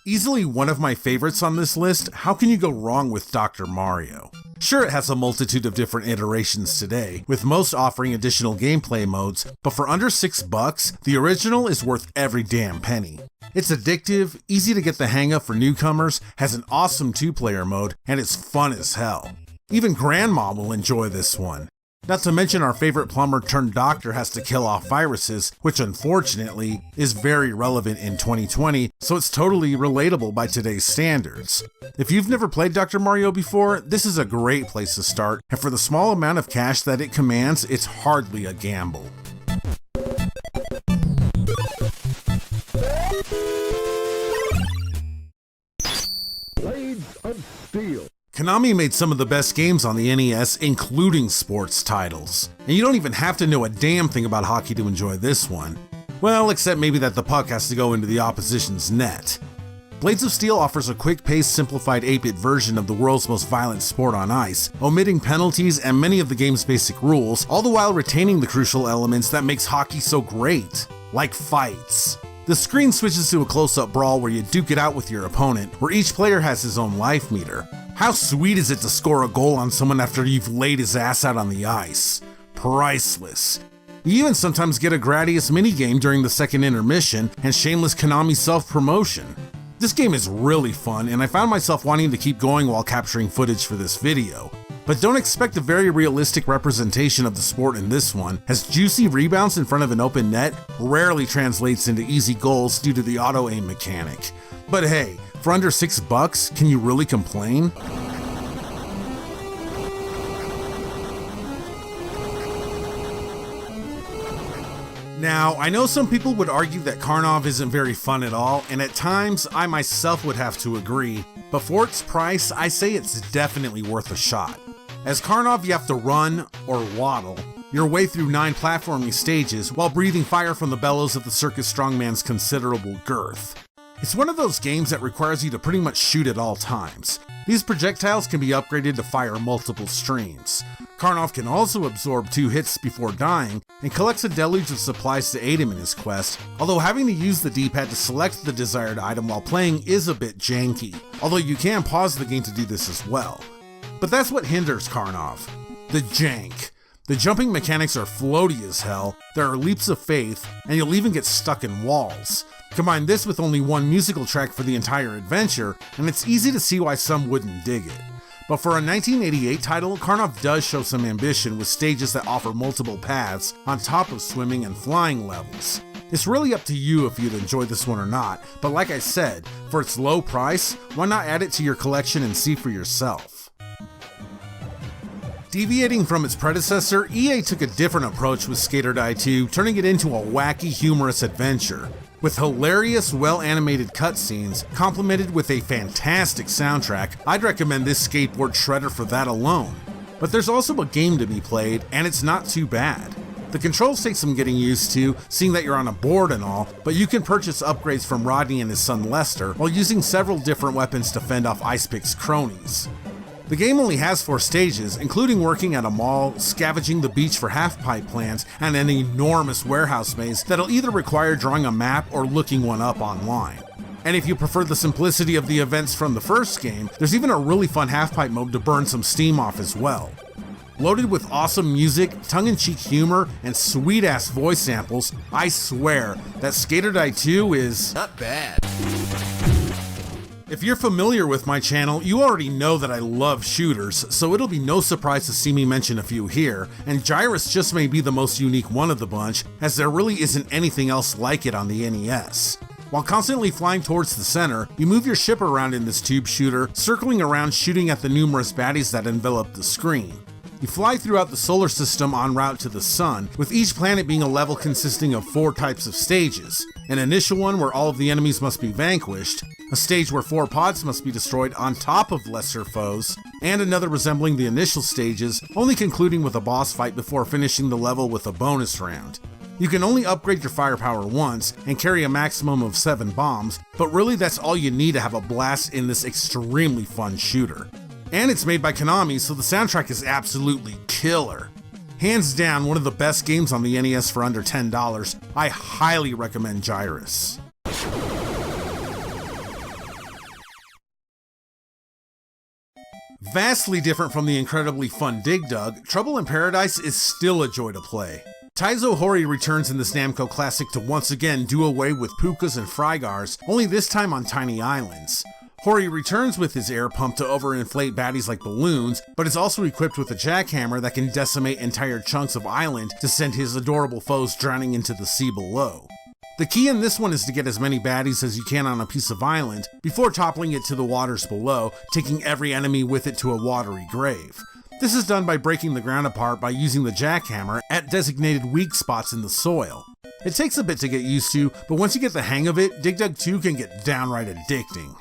Easily one of my favorites on this list, how can you go wrong with Dr. Mario? Sure, it has a multitude of different iterations today, with most offering additional gameplay modes, but for under $6, the original is worth every damn penny. It's addictive, easy to get the hang of for newcomers, has an awesome 2-player mode, and it's fun as hell. Even Grandma will enjoy this one. Not to mention our favorite plumber turned doctor has to kill off viruses, which unfortunately is very relevant in 2020, so it's totally relatable by today's standards. If you've never played Dr. Mario before, this is a great place to start, and for the small amount of cash that it commands, it's hardly a gamble. Blades of Steel. Konami made some of the best games on the NES, including sports titles. And you don't even have to know a damn thing about hockey to enjoy this one. Well, except maybe that the puck has to go into the opposition's net. Blades of Steel offers a quick-paced, simplified 8-bit version of the world's most violent sport on ice, omitting penalties and many of the game's basic rules, all the while retaining the crucial elements that makes hockey so great, like fights. The screen switches to a close-up brawl where you duke it out with your opponent, where each player has his own life meter. How sweet is it to score a goal on someone after you've laid his ass out on the ice? Priceless. You even sometimes get a Gradius minigame during the second intermission and shameless Konami self-promotion. This game is really fun, and I found myself wanting to keep going while capturing footage for this video. But don't expect a very realistic representation of the sport in this one, as juicy rebounds in front of an open net rarely translates into easy goals due to the auto-aim mechanic. But hey, for under $6, can you really complain? Now, I know some people would argue that Karnov isn't very fun at all, and at times I myself would have to agree, but for its price, I say it's definitely worth a shot. As Karnov, you have to run, or waddle, your way through 9 platforming stages while breathing fire from the bellows of the circus strongman's considerable girth. It's one of those games that requires you to pretty much shoot at all times. These projectiles can be upgraded to fire multiple streams. Karnov can also absorb 2 hits before dying, and collects a deluge of supplies to aid him in his quest, although having to use the D-pad to select the desired item while playing is a bit janky, although you can pause the game to do this as well. But that's what hinders Karnov. The jank. The jumping mechanics are floaty as hell, there are leaps of faith, and you'll even get stuck in walls. Combine this with only one musical track for the entire adventure, and it's easy to see why some wouldn't dig it. But for a 1988 title, Karnov does show some ambition with stages that offer multiple paths on top of swimming and flying levels. It's really up to you if you'd enjoy this one or not, but like I said, for its low price, why not add it to your collection and see for yourself? Deviating from its predecessor, EA took a different approach with Skater Die 2, turning it into a wacky, humorous adventure. With hilarious, well-animated cutscenes, complemented with a fantastic soundtrack, I'd recommend this skateboard shredder for that alone. But there's also a game to be played, and it's not too bad. The controls take some getting used to, seeing that you're on a board and all, but you can purchase upgrades from Rodney and his son Lester, while using several different weapons to fend off Icepick's cronies. The game only has 4 stages, including working at a mall, scavenging the beach for half-pipe plants, and an enormous warehouse maze that'll either require drawing a map or looking one up online. And if you prefer the simplicity of the events from the first game, there's even a really fun half-pipe mode to burn some steam off as well. Loaded with awesome music, tongue-in-cheek humor, and sweet-ass voice samples, I swear that Skater Die 2 is not bad. If you're familiar with my channel, you already know that I love shooters, so it'll be no surprise to see me mention a few here, and Gyruss just may be the most unique one of the bunch, as there really isn't anything else like it on the NES. While constantly flying towards the center, you move your ship around in this tube shooter, circling around shooting at the numerous baddies that envelop the screen. You fly throughout the solar system en route to the sun, with each planet being a level consisting of 4 types of stages. An initial one where all of the enemies must be vanquished, a stage where 4 pods must be destroyed on top of lesser foes, and another resembling the initial stages, only concluding with a boss fight before finishing the level with a bonus round. You can only upgrade your firepower once, and carry a maximum of 7 bombs, but really that's all you need to have a blast in this extremely fun shooter. And it's made by Konami, so the soundtrack is absolutely killer. Hands down, one of the best games on the NES for under $10, I highly recommend Gyruss. Vastly different from the incredibly fun Dig Dug, Trouble in Paradise is still a joy to play. Taizo Hori returns in this Namco classic to once again do away with Pukas and Frygars, only this time on tiny islands. Hori returns with his air pump to overinflate baddies like balloons, but is also equipped with a jackhammer that can decimate entire chunks of island to send his adorable foes drowning into the sea below. The key in this one is to get as many baddies as you can on a piece of island before toppling it to the waters below, taking every enemy with it to a watery grave. This is done by breaking the ground apart by using the jackhammer at designated weak spots in the soil. It takes a bit to get used to, but once you get the hang of it, Dig Dug 2 can get downright addicting.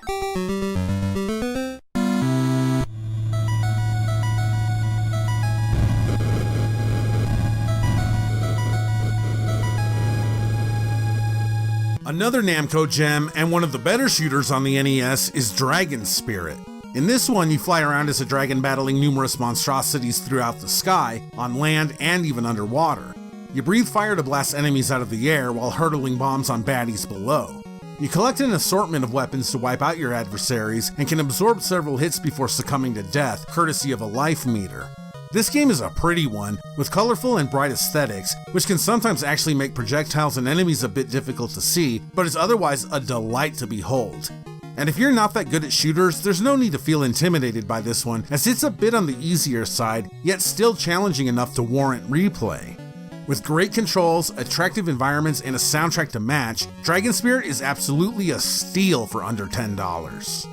Another Namco gem, and one of the better shooters on the NES, is Dragon Spirit. In this one, you fly around as a dragon battling numerous monstrosities throughout the sky, on land, and even underwater. You breathe fire to blast enemies out of the air while hurtling bombs on baddies below. You collect an assortment of weapons to wipe out your adversaries, and can absorb several hits before succumbing to death, courtesy of a life meter. This game is a pretty one, with colorful and bright aesthetics, which can sometimes actually make projectiles and enemies a bit difficult to see, but is otherwise a delight to behold. And if you're not that good at shooters, there's no need to feel intimidated by this one, as it's a bit on the easier side, yet still challenging enough to warrant replay. With great controls, attractive environments, and a soundtrack to match, Dragon Spirit is absolutely a steal for under $10.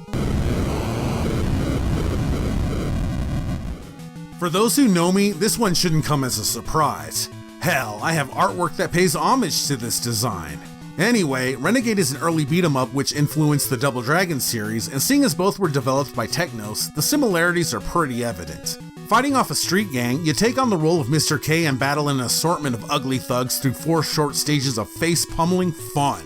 For those who know me, this one shouldn't come as a surprise. Hell, I have artwork that pays homage to this design. Anyway, Renegade is an early beat-em-up which influenced the Double Dragon series, and seeing as both were developed by Technos, the similarities are pretty evident. Fighting off a street gang, you take on the role of Mr. K and battle an assortment of ugly thugs through 4 short stages of face-pummeling fun.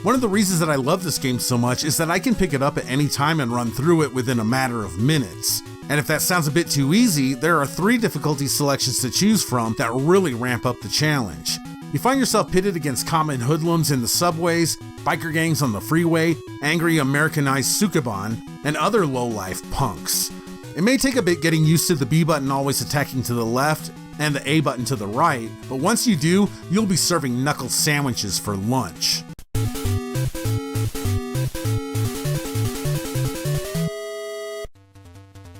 One of the reasons that I love this game so much is that I can pick it up at any time and run through it within a matter of minutes. And if that sounds a bit too easy, there are 3 difficulty selections to choose from that really ramp up the challenge. You find yourself pitted against common hoodlums in the subways, biker gangs on the freeway, angry Americanized Sukeban, and other low-life punks. It may take a bit getting used to the B button always attacking to the left and the A button to the right, but once you do, you'll be serving knuckle sandwiches for lunch.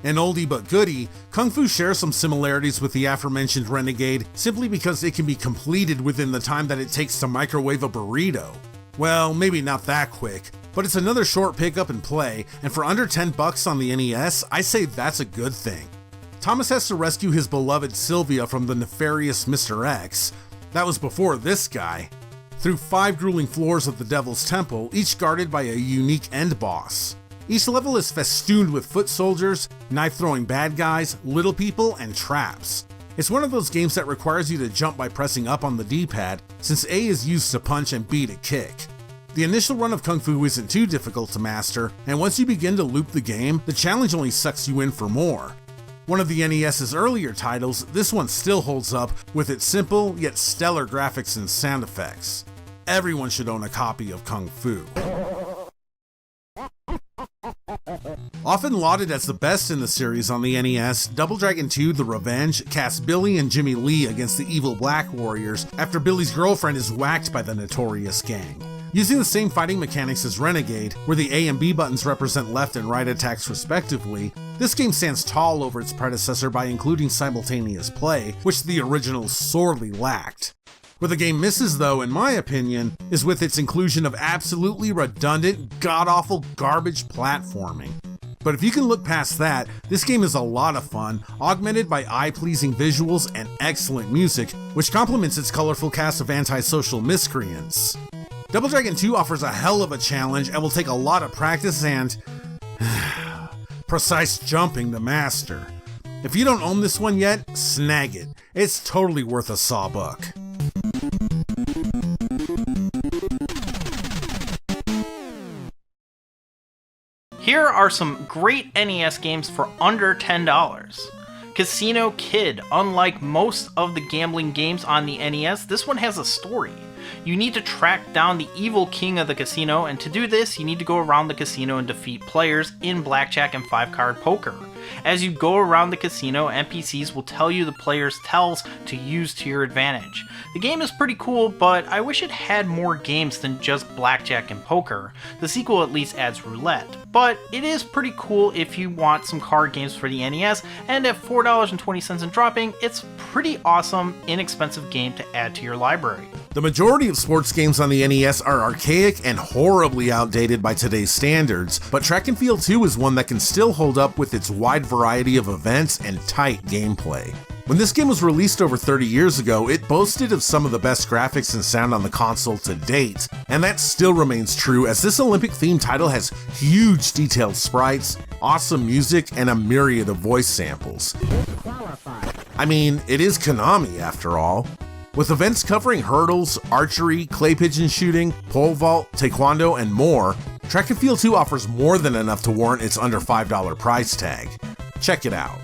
An oldie but goodie, Kung Fu shares some similarities with the aforementioned Renegade simply because it can be completed within the time that it takes to microwave a burrito. Well, maybe not that quick, but it's another short pick up and play, and for under $10 on the NES, I say that's a good thing. Thomas has to rescue his beloved Sylvia from the nefarious Mr. X. That was before this guy. Through 5 grueling floors of the Devil's Temple, each guarded by a unique end boss. Each level is festooned with foot soldiers, knife-throwing bad guys, little people, and traps. It's one of those games that requires you to jump by pressing up on the D-pad, since A is used to punch and B to kick. The initial run of Kung Fu isn't too difficult to master, and once you begin to loop the game, the challenge only sucks you in for more. One of the NES's earlier titles, this one still holds up with its simple yet stellar graphics and sound effects. Everyone should own a copy of Kung Fu. Often lauded as the best in the series on the NES, Double Dragon 2 The Revenge casts Billy and Jimmy Lee against the evil Black Warriors after Billy's girlfriend is whacked by the notorious gang. Using the same fighting mechanics as Renegade, where the A and B buttons represent left and right attacks respectively, this game stands tall over its predecessor by including simultaneous play, which the original sorely lacked. Where the game misses though, in my opinion, is with its inclusion of absolutely redundant, god-awful garbage platforming. But if you can look past that, this game is a lot of fun, augmented by eye-pleasing visuals and excellent music, which complements its colorful cast of antisocial miscreants. Double Dragon 2 offers a hell of a challenge and will take a lot of practice and precise jumping to master. If you don't own this one yet, snag it. It's totally worth a sawbuck. Here are some great NES games for under $10. Casino Kid. Unlike most of the gambling games on the NES, this one has a story. You need to track down the evil king of the casino, and to do this, you need to go around the casino and defeat players in blackjack and 5-card poker. As you go around the casino, NPCs will tell you the players' tells to use to your advantage. The game is pretty cool, but I wish it had more games than just blackjack and poker. The sequel at least adds roulette, but it is pretty cool if you want some card games for the NES, and at $4.20 and dropping, it's pretty awesome, inexpensive game to add to your library. The majority of sports games on the NES are archaic and horribly outdated by today's standards, but Track and Field 2 is one that can still hold up with its wide variety of events and tight gameplay. When this game was released over 30 years ago, it boasted of some of the best graphics and sound on the console to date, and that still remains true as this Olympic-themed title has huge detailed sprites, awesome music, and a myriad of voice samples. I mean, it is Konami after all. With events covering hurdles, archery, clay pigeon shooting, pole vault, taekwondo, and more, Track and Field 2 offers more than enough to warrant its under $5 price tag. Check it out.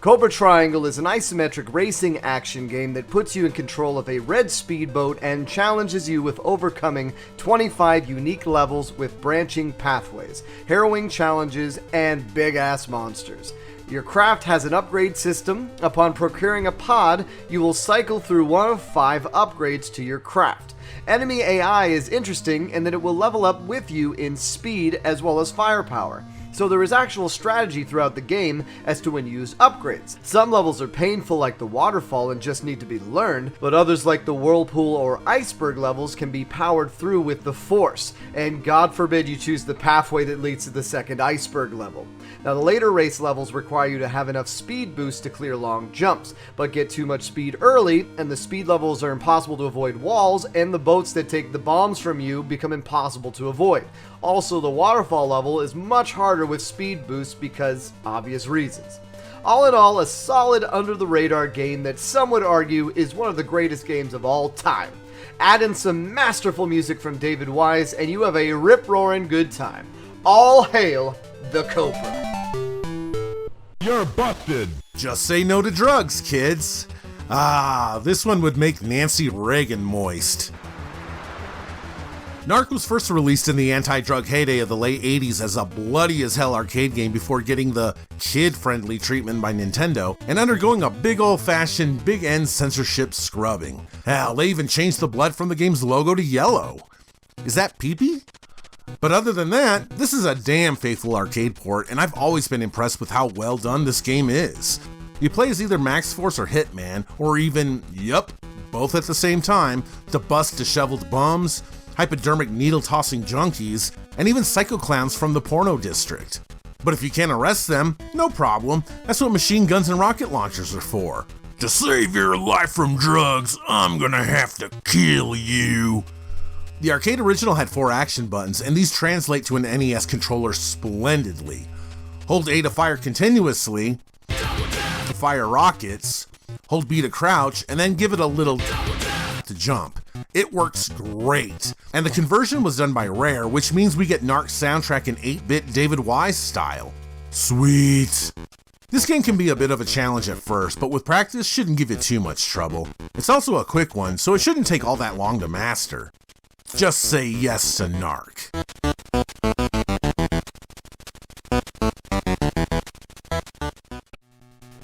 Cobra Triangle is an isometric racing action game that puts you in control of a red speedboat and challenges you with overcoming 25 unique levels with branching pathways, harrowing challenges, and big-ass monsters. Your craft has an upgrade system. Upon procuring a pod, you will cycle through one of 5 upgrades to your craft. Enemy AI is interesting in that it will level up with you in speed as well as firepower. So there is actual strategy throughout the game as to when you use upgrades. Some levels are painful like the waterfall and just need to be learned, but others like the whirlpool or iceberg levels can be powered through with the force, and God forbid you choose the pathway that leads to the second iceberg level. Now the later race levels require you to have enough speed boost to clear long jumps, but get too much speed early and the speed levels are impossible to avoid walls, and the boats that take the bombs from you become impossible to avoid. Also, the waterfall level is much harder with speed boost because obvious reasons. All in all, a solid under-the-radar game that some would argue is one of the greatest games of all time. Add in some masterful music from David Wise and you have a rip-roaring good time. All hail the Cobra. You're busted. Just say no to drugs, kids. This one would make Nancy Reagan moist. NARC was first released in the anti-drug heyday of the late 80s as a bloody-as-hell arcade game before getting the kid-friendly treatment by Nintendo and undergoing a big old-fashioned big-end censorship scrubbing. Hell, they even changed the blood from the game's logo to yellow. Is that pee-pee? But other than that, this is a damn faithful arcade port, and I've always been impressed with how well done this game is. You play as either Max Force or Hitman, or even, both at the same time, to bust disheveled bums, hypodermic needle-tossing junkies, and even psycho clowns from the porno district. But if you can't arrest them, no problem. That's what machine guns and rocket launchers are for. To save your life from drugs, I'm gonna have to kill you. The arcade original had 4 action buttons, and these translate to an NES controller splendidly. Hold A to fire continuously, to fire rockets, hold B to crouch, and then give it a little to jump. It works great. And the conversion was done by Rare, which means we get NARC's soundtrack in 8-bit David Wise style. Sweet. This game can be a bit of a challenge at first, but with practice shouldn't give you too much trouble. It's also a quick one, so it shouldn't take all that long to master. Just say yes to NARC.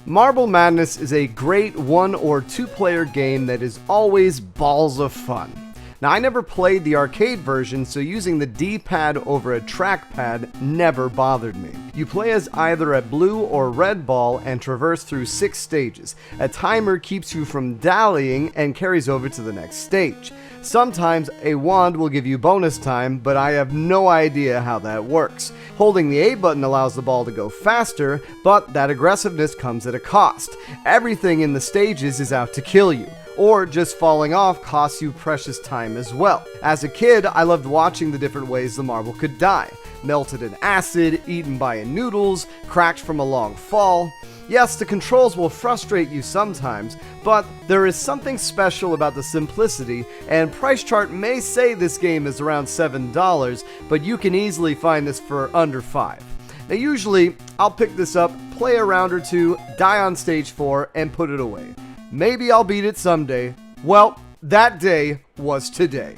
Marble Madness is a great 1 or 2 player game that is always balls of fun. Now, I never played the arcade version, so using the D-pad over a trackpad never bothered me. You play as either a blue or red ball and traverse through 6 stages. A timer keeps you from dallying and carries over to the next stage. Sometimes a wand will give you bonus time, but I have no idea how that works. Holding the A button allows the ball to go faster, but that aggressiveness comes at a cost. Everything in the stages is out to kill you, or just falling off costs you precious time as well. As a kid, I loved watching the different ways the marble could die. Melted in acid, eaten by in noodles, cracked from a long fall. Yes, the controls will frustrate you sometimes, but there is something special about the simplicity, and Price Chart may say this game is around $7, but you can easily find this for under $5. Now usually, I'll pick this up, play a round or two, die on stage 4, and put it away. Maybe I'll beat it someday. Well, that day was today.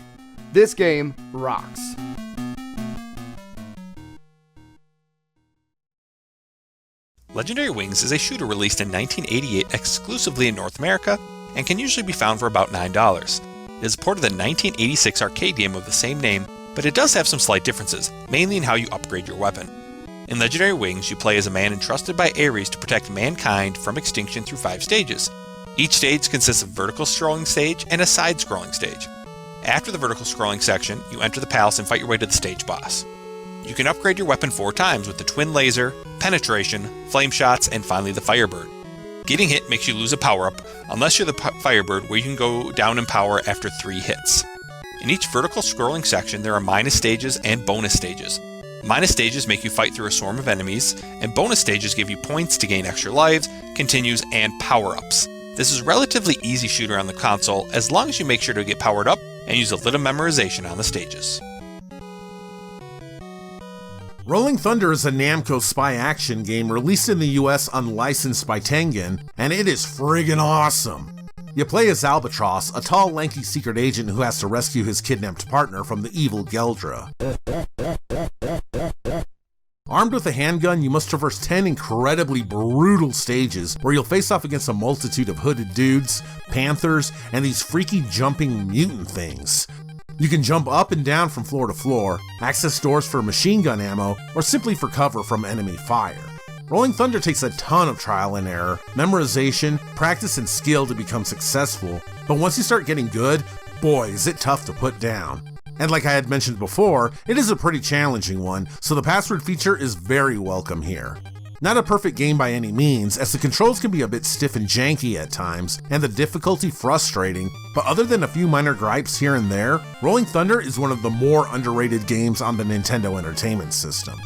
This game rocks. Legendary Wings is a shooter released in 1988 exclusively in North America and can usually be found for about $9. It is a port of the 1986 arcade game of the same name, but it does have some slight differences, mainly in how you upgrade your weapon. In Legendary Wings, you play as a man entrusted by Ares to protect mankind from extinction through 5 stages. Each stage consists of a vertical scrolling stage and a side scrolling stage. After the vertical scrolling section, you enter the palace and fight your way to the stage boss. You can upgrade your weapon 4 times with the Twin Laser, Penetration, Flame Shots, and finally the Firebird. Getting hit makes you lose a power-up, unless you're the Firebird, where you can go down in power after 3 hits. In each vertical scrolling section, there are minus stages and bonus stages. Minus stages make you fight through a swarm of enemies, and bonus stages give you points to gain extra lives, continues, and power-ups. This is a relatively easy shooter on the console, as long as you make sure to get powered up and use a little memorization on the stages. Rolling Thunder is a Namco spy action game released in the US unlicensed by Tengen, and it is friggin' awesome. You play as Albatross, a tall, lanky secret agent who has to rescue his kidnapped partner from the evil Geldra. Armed with a handgun, you must traverse 10 incredibly brutal stages where you'll face off against a multitude of hooded dudes, panthers, and these freaky jumping mutant things. You can jump up and down from floor to floor, access doors for machine gun ammo, or simply for cover from enemy fire. Rolling Thunder takes a ton of trial and error, memorization, practice, and skill to become successful, but once you start getting good, boy is it tough to put down. And like I had mentioned before, it is a pretty challenging one, so the password feature is very welcome here. Not a perfect game by any means, as the controls can be a bit stiff and janky at times, and the difficulty frustrating, but other than a few minor gripes here and there, Rolling Thunder is one of the more underrated games on the Nintendo Entertainment System.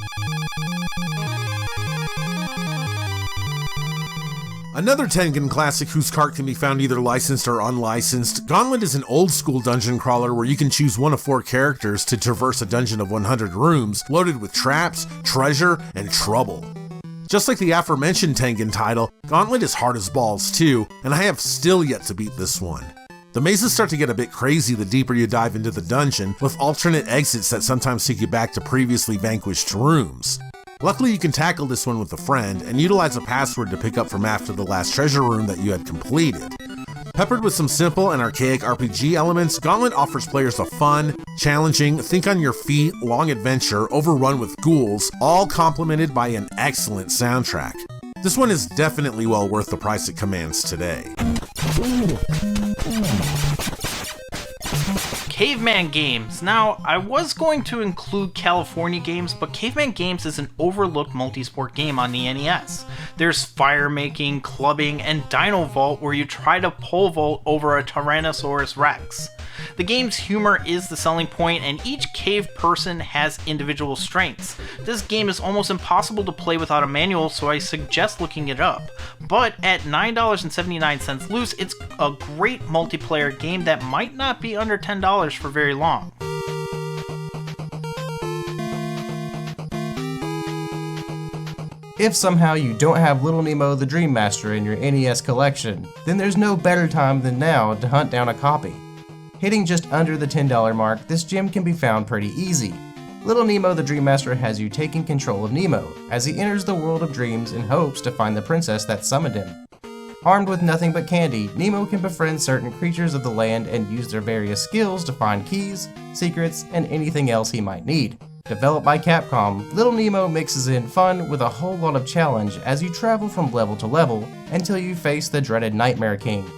Another Tengen classic whose cart can be found either licensed or unlicensed, Gauntlet is an old-school dungeon crawler where you can choose one of 4 characters to traverse a dungeon of 100 rooms, loaded with traps, treasure, and trouble. Just like the aforementioned Tengen title, Gauntlet is hard as balls too, and I have still yet to beat this one. The mazes start to get a bit crazy the deeper you dive into the dungeon, with alternate exits that sometimes take you back to previously vanquished rooms. Luckily, you can tackle this one with a friend and utilize a password to pick up from after the last treasure room that you had completed. Peppered with some simple and archaic RPG elements, Gauntlet offers players a fun, challenging, think-on-your-feet, long adventure overrun with ghouls, all complemented by an excellent soundtrack. This one is definitely well worth the price it commands today. Caveman games. Now, I was going to include California games, but Caveman games is an overlooked multi-sport game on the NES. There's fire making, clubbing, and Dino Vault where you try to pole vault over a Tyrannosaurus Rex. The game's humor is the selling point, and each cave person has individual strengths. This game is almost impossible to play without a manual, so I suggest looking it up. But at $9.79 loose, it's a great multiplayer game that might not be under $10 for very long. If somehow you don't have Little Nemo the Dream Master in your NES collection, then there's no better time than now to hunt down a copy. Hitting just under the $10 mark, this gem can be found pretty easy. Little Nemo the Dream Master has you taking control of Nemo, as he enters the world of dreams in hopes to find the princess that summoned him. Armed with nothing but candy, Nemo can befriend certain creatures of the land and use their various skills to find keys, secrets, and anything else he might need. Developed by Capcom, Little Nemo mixes in fun with a whole lot of challenge as you travel from level to level until you face the dreaded Nightmare King.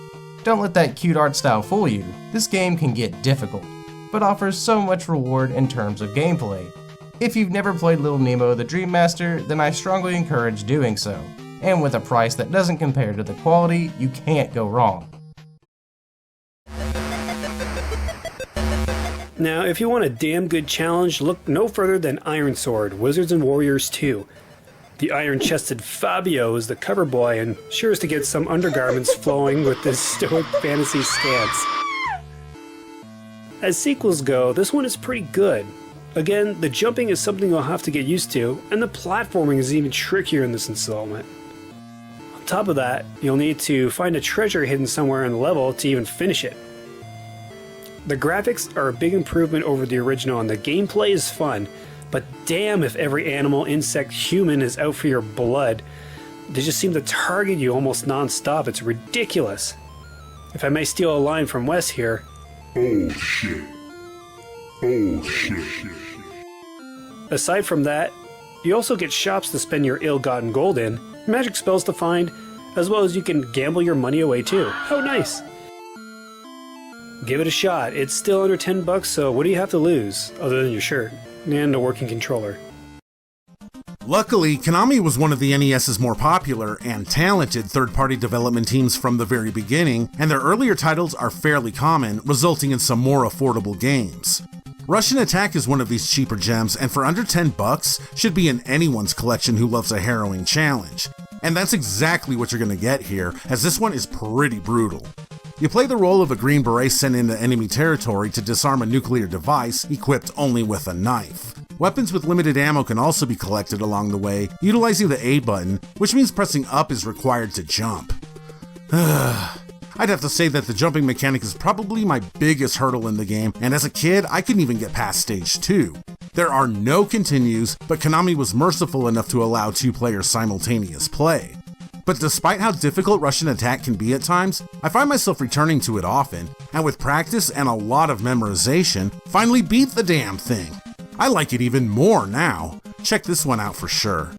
Don't let that cute art style fool you, this game can get difficult, but offers so much reward in terms of gameplay. If you've never played Little Nemo the Dream Master, then I strongly encourage doing so, and with a price that doesn't compare to the quality, you can't go wrong. Now, if you want a damn good challenge, look no further than Ironsword, Wizards and Warriors 2. The iron-chested Fabio is the cover boy and sure is to get some undergarments flowing with this stoic fantasy stance. As sequels go, this one is pretty good. Again, the jumping is something you'll have to get used to, and the platforming is even trickier in this installment. On top of that, you'll need to find a treasure hidden somewhere in the level to even finish it. The graphics are a big improvement over the original, and the gameplay is fun, but damn if every animal, insect, human is out for your blood. They just seem to target you almost non-stop. It's ridiculous. If I may steal a line from Wes here. Oh shit. Oh shit. Aside from that, you also get shops to spend your ill-gotten gold in, magic spells to find, as well as you can gamble your money away too. How nice. Give it a shot. It's still under $10, so what do you have to lose, other than your shirt and a working controller? Luckily, Konami was one of the NES's more popular and talented third-party development teams from the very beginning, and their earlier titles are fairly common, resulting in some more affordable games. Russian Attack is one of these cheaper gems, and for under $10 should be in anyone's collection who loves a harrowing challenge. And that's exactly what you're going to get here, as this one is pretty brutal. You play the role of a Green Beret sent into enemy territory to disarm a nuclear device equipped only with a knife. Weapons with limited ammo can also be collected along the way, utilizing the A button, which means pressing up is required to jump. I'd have to say that the jumping mechanic is probably my biggest hurdle in the game, and as a kid, I couldn't even get past stage 2. There are no continues, but Konami was merciful enough to allow 2-player simultaneous play. But despite how difficult Russian Attack can be at times, I find myself returning to it often, and with practice and a lot of memorization, finally beat the damn thing. I like it even more now. Check this one out for sure.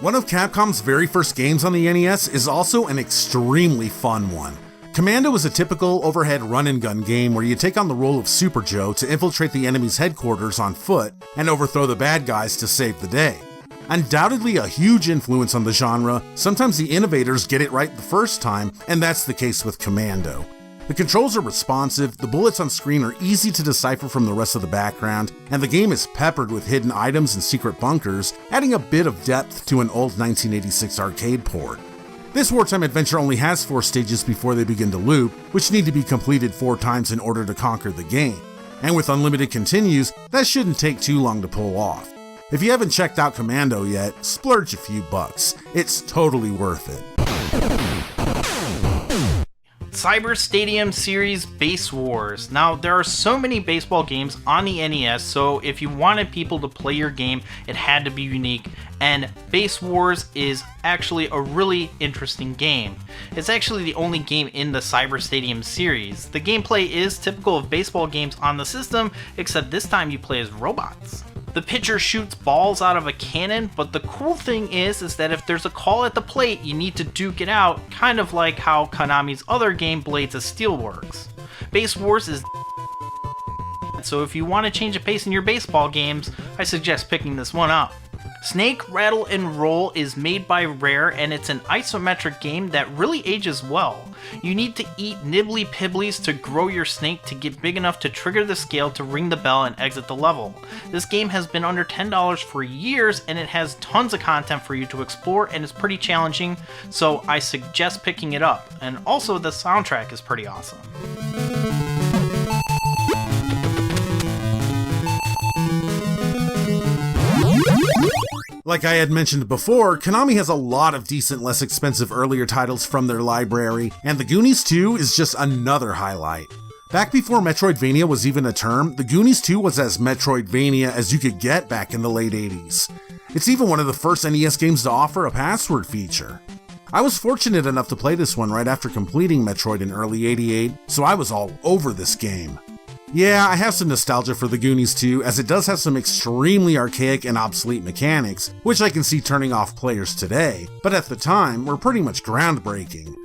One of Capcom's very first games on the NES is also an extremely fun one. Commando is a typical overhead run-and-gun game where you take on the role of Super Joe to infiltrate the enemy's headquarters on foot and overthrow the bad guys to save the day. Undoubtedly a huge influence on the genre, sometimes the innovators get it right the first time, and that's the case with Commando. The controls are responsive, the bullets on screen are easy to decipher from the rest of the background, and the game is peppered with hidden items and secret bunkers, adding a bit of depth to an old 1986 arcade port. This wartime adventure only has 4 stages before they begin to loop, which need to be completed 4 times in order to conquer the game. And with unlimited continues, that shouldn't take too long to pull off. If you haven't checked out Commando yet, splurge a few bucks. It's totally worth it. Cyber Stadium Series Base Wars. Now, there are so many baseball games on the NES, so if you wanted people to play your game, it had to be unique, and Base Wars is actually a really interesting game. It's actually the only game in the Cyber Stadium series. The gameplay is typical of baseball games on the system, except this time you play as robots. The pitcher shoots balls out of a cannon, but the cool thing is that if there's a call at the plate, you need to duke it out, kind of like how Konami's other game Blades of Steel works. Base Wars is so if you want to change the pace in your baseball games, I suggest picking this one up. Snake, Rattle, and Roll is made by Rare, and it's an isometric game that really ages well. You need to eat nibbly pibblies to grow your snake to get big enough to trigger the scale to ring the bell and exit the level. This game has been under $10 for years, and it has tons of content for you to explore, and it's pretty challenging, so I suggest picking it up. And also the soundtrack is pretty awesome. Like I had mentioned before, Konami has a lot of decent, less expensive earlier titles from their library, and the Goonies II is just another highlight. Back before Metroidvania was even a term, the Goonies II was as Metroidvania as you could get back in the late 80s. It's even one of the first NES games to offer a password feature. I was fortunate enough to play this one right after completing Metroid in early '88, so I was all over this game. Yeah, I have some nostalgia for the Goonies 2, as it does have some extremely archaic and obsolete mechanics, which I can see turning off players today, but at the time were pretty much groundbreaking.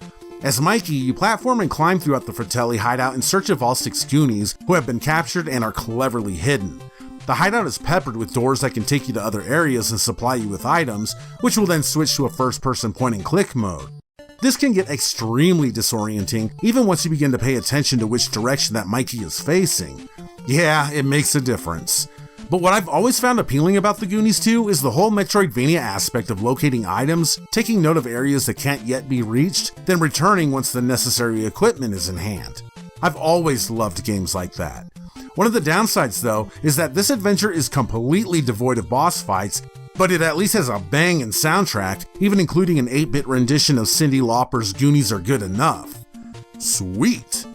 As Mikey, you platform and climb throughout the Fratelli hideout in search of all 6 Goonies, who have been captured and are cleverly hidden. The hideout is peppered with doors that can take you to other areas and supply you with items, which will then switch to a first-person point-and-click mode. This can get extremely disorienting, even once you begin to pay attention to which direction that Mikey is facing. Yeah, it makes a difference. But what I've always found appealing about the Goonies II is the whole Metroidvania aspect of locating items, taking note of areas that can't yet be reached, then returning once the necessary equipment is in hand. I've always loved games like that. One of the downsides though is that this adventure is completely devoid of boss fights, but it at least has a banging soundtrack, even including an 8-bit rendition of Cyndi Lauper's Goonies Are Good Enough. Sweet!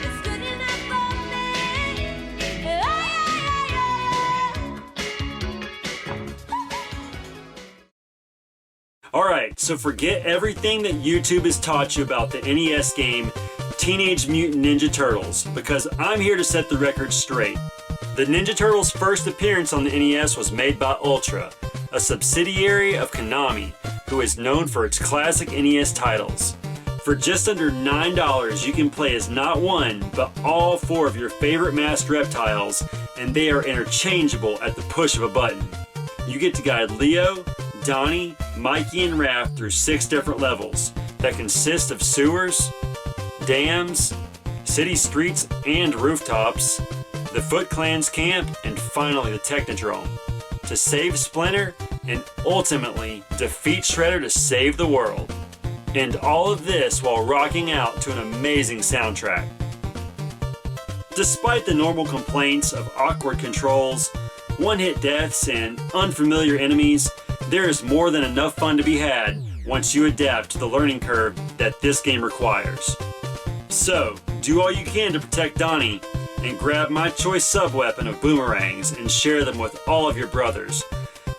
Alright, so forget everything that YouTube has taught you about the NES game Teenage Mutant Ninja Turtles, because I'm here to set the record straight. The Ninja Turtles' first appearance on the NES was made by Ultra, a subsidiary of Konami, who is known for its classic NES titles. For just under $9, you can play as not one, but all 4 of your favorite masked reptiles, and they are interchangeable at the push of a button. You get to guide Leo, Donnie, Mikey, and Raph through 6 different levels that consist of sewers, dams, city streets and rooftops, the Foot Clan's camp, and finally the Technodrome, to save Splinter and ultimately defeat Shredder to save the world. And all of this while rocking out to an amazing soundtrack. Despite the normal complaints of awkward controls, one-hit deaths, and unfamiliar enemies, there is more than enough fun to be had once you adapt to the learning curve that this game requires. So, do all you can to protect Donnie, and grab my choice sub-weapon of boomerangs and share them with all of your brothers,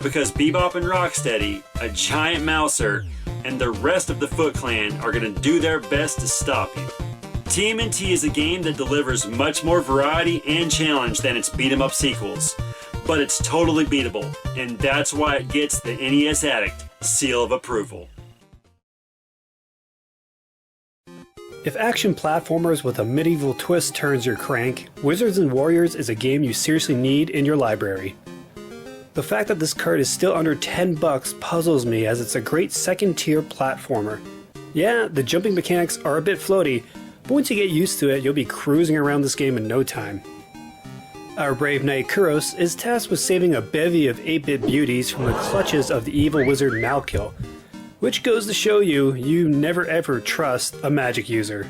because Bebop and Rocksteady, a giant mouser, and the rest of the Foot Clan are going to do their best to stop you. TMNT is a game that delivers much more variety and challenge than its beat-em-up sequels, but it's totally beatable, and that's why it gets the NES Addict seal of approval. If action platformers with a medieval twist turns your crank, Wizards and Warriors is a game you seriously need in your library. The fact that this card is still under $10 puzzles me, as it's a great second-tier platformer. Yeah, the jumping mechanics are a bit floaty, but once you get used to it, you'll be cruising around this game in no time. Our brave knight Gyruss is tasked with saving a bevy of 8-bit beauties from the clutches of the evil wizard Malkiel, which goes to show you, you never ever trust a magic user.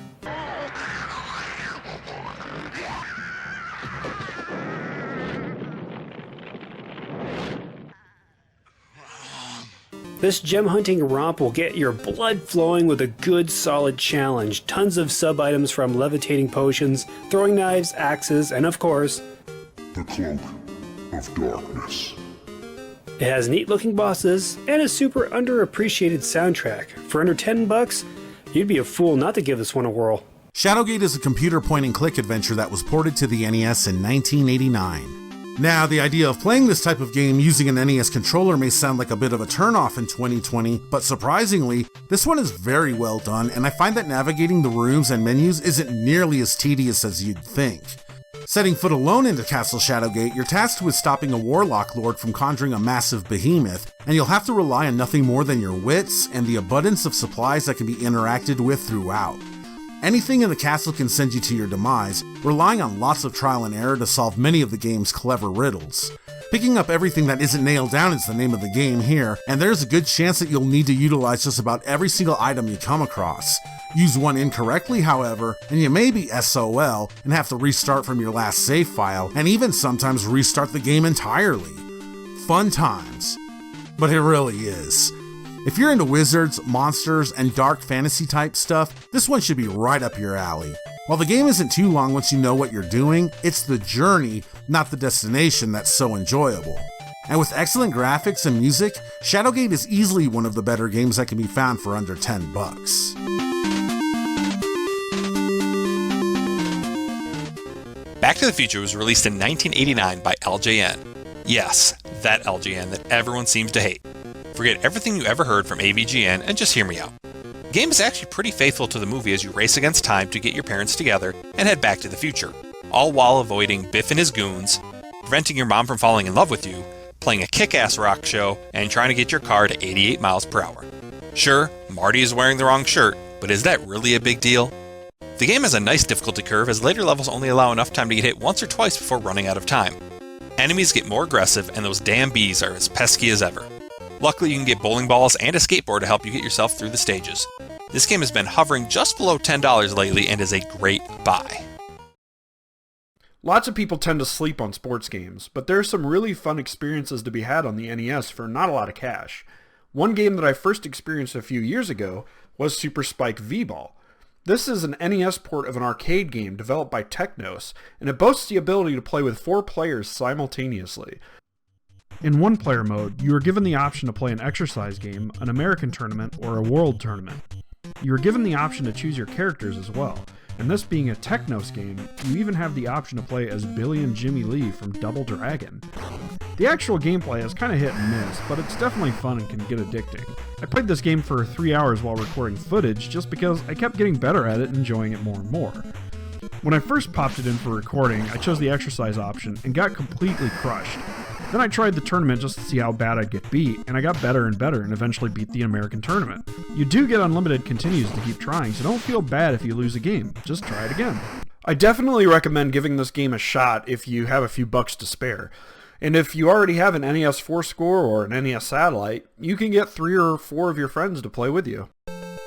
This gem hunting romp will get your blood flowing with a good solid challenge, tons of sub-items from levitating potions, throwing knives, axes, and of course, the Cloak of Darkness. it has neat looking bosses and a super underappreciated soundtrack. For under $10, you'd be a fool not to give this one a whirl. Shadowgate is a computer point-and-click adventure that was ported to the NES in 1989. Now, the idea of playing this type of game using an NES controller may sound like a bit of a turnoff in 2020, but surprisingly, this one is very well done, and I find that navigating the rooms and menus isn't nearly as tedious as you'd think. Setting foot alone into Castle Shadowgate, you're tasked with stopping a Warlock Lord from conjuring a massive behemoth, and you'll have to rely on nothing more than your wits and the abundance of supplies that can be interacted with throughout. Anything in the castle can send you to your demise, relying on lots of trial and error to solve many of the game's clever riddles. Picking up everything that isn't nailed down is the name of the game here, and there's a good chance that you'll need to utilize just about every single item you come across. Use one incorrectly, however, and you may be SOL and have to restart from your last save file, and even sometimes restart the game entirely. Fun times. But it really is. If you're into wizards, monsters, and dark fantasy type stuff, this one should be right up your alley. While the game isn't too long once you know what you're doing, it's the journey, not the destination, that's so enjoyable. And with excellent graphics and music, Shadowgate is easily one of the better games that can be found for under $10. Back to the Future was released in 1989 by LJN. Yes, that LJN that everyone seems to hate. Forget everything you ever heard from AVGN and just hear me out. The game is actually pretty faithful to the movie as you race against time to get your parents together and head back to the future, all while avoiding Biff and his goons, preventing your mom from falling in love with you, playing a kick-ass rock show, and trying to get your car to 88 miles per hour. Sure, Marty is wearing the wrong shirt, but is that really a big deal? The game has a nice difficulty curve as later levels only allow enough time to get hit once or twice before running out of time. Enemies get more aggressive, and those damn bees are as pesky as ever. Luckily, you can get bowling balls and a skateboard to help you get yourself through the stages. This game has been hovering just below $10 lately and is a great buy. Lots of people tend to sleep on sports games, but there are some really fun experiences to be had on the NES for not a lot of cash. One game that I first experienced a few years ago was SuperSpike V-Ball. This is an NES port of an arcade game developed by Technos, and it boasts the ability to play with 4 players simultaneously. In one-player mode, you are given the option to play an exercise game, an American tournament, or a world tournament. You are given the option to choose your characters as well, and this being a Technos game, you even have the option to play as Billy and Jimmy Lee from Double Dragon. The actual gameplay is kind of hit and miss, but it's definitely fun and can get addicting. I played this game for 3 hours while recording footage just because I kept getting better at it and enjoying it more and more. When I first popped it in for recording, I chose the exercise option and got completely crushed. Then I tried the tournament just to see how bad I'd get beat, and I got better and better and eventually beat the American tournament. You do get unlimited continues to keep trying, so don't feel bad if you lose a game. Just try it again. I definitely recommend giving this game a shot if you have a few bucks to spare. And if you already have an NES 4-score or an NES Satellite, you can get 3 or 4 of your friends to play with you.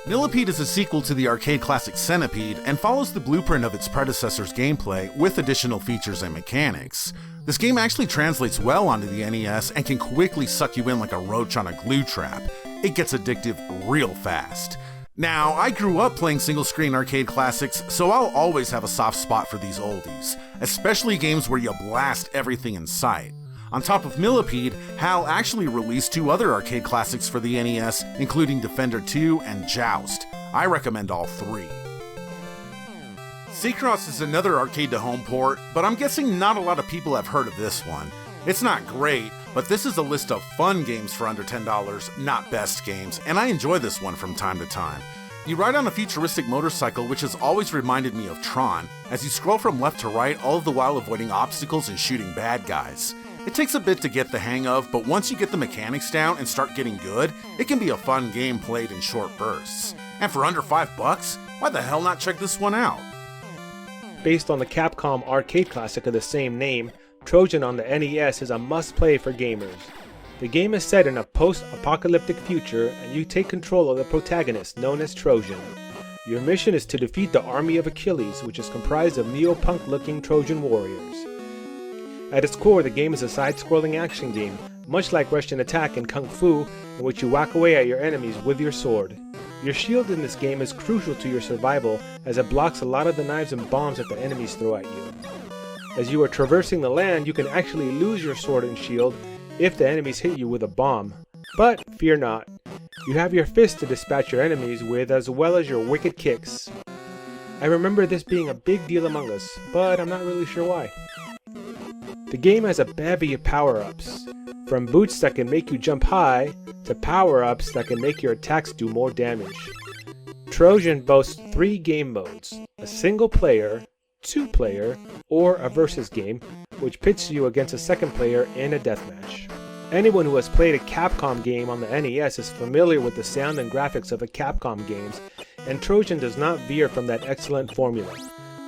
Millipede is a sequel to the arcade classic Centipede and follows the blueprint of its predecessor's gameplay with additional features and mechanics. This game actually translates well onto the NES and can quickly suck you in like a roach on a glue trap. It gets addictive real fast. Now, I grew up playing single-screen arcade classics, so I'll always have a soft spot for these oldies, especially games where you blast everything in sight. On top of Millipede, HAL actually released 2 other arcade classics for the NES, including Defender 2 and Joust. I recommend all 3. Seicross is another arcade-to-home port, but I'm guessing not a lot of people have heard of this one. It's not great, but this is a list of fun games for under $10, not best games, and I enjoy this one from time to time. You ride on a futuristic motorcycle which has always reminded me of Tron, as you scroll from left to right all the while avoiding obstacles and shooting bad guys. It takes a bit to get the hang of, but once you get the mechanics down and start getting good, it can be a fun game played in short bursts. And for under $5, why the hell not check this one out? Based on the Capcom arcade classic of the same name, Trojan on the NES is a must-play for gamers. The game is set in a post-apocalyptic future, and you take control of the protagonist, known as Trojan. Your mission is to defeat the army of Achilles, which is comprised of neo-punk-looking Trojan warriors. At its core, the game is a side-scrolling action game, much like Russian Attack and Kung Fu, in which you whack away at your enemies with your sword. Your shield in this game is crucial to your survival, as it blocks a lot of the knives and bombs that the enemies throw at you. As you are traversing the land, you can actually lose your sword and shield if the enemies hit you with a bomb. But fear not, you have your fists to dispatch your enemies with, as well as your wicked kicks. I remember this being a big deal among us, but I'm not really sure why. The game has a bevy of power-ups, from boots that can make you jump high, to power-ups that can make your attacks do more damage. Trojan boasts 3 game modes, a single player, 2-player, or a versus game, which pits you against a second player in a deathmatch. Anyone who has played a Capcom game on the NES is familiar with the sound and graphics of the Capcom games, and Trojan does not veer from that excellent formula.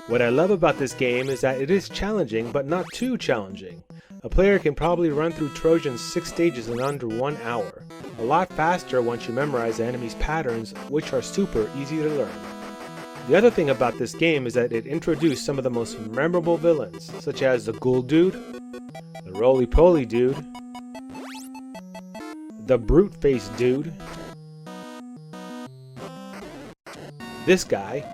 What I love about this game is that it is challenging, but not too challenging. A player can probably run through Trojan's 6 stages in under 1 hour. A lot faster once you memorize the enemy's patterns, which are super easy to learn. The other thing about this game is that it introduced some of the most memorable villains, such as the Ghoul Dude, the Roly Poly Dude, the Brute Face Dude, this guy,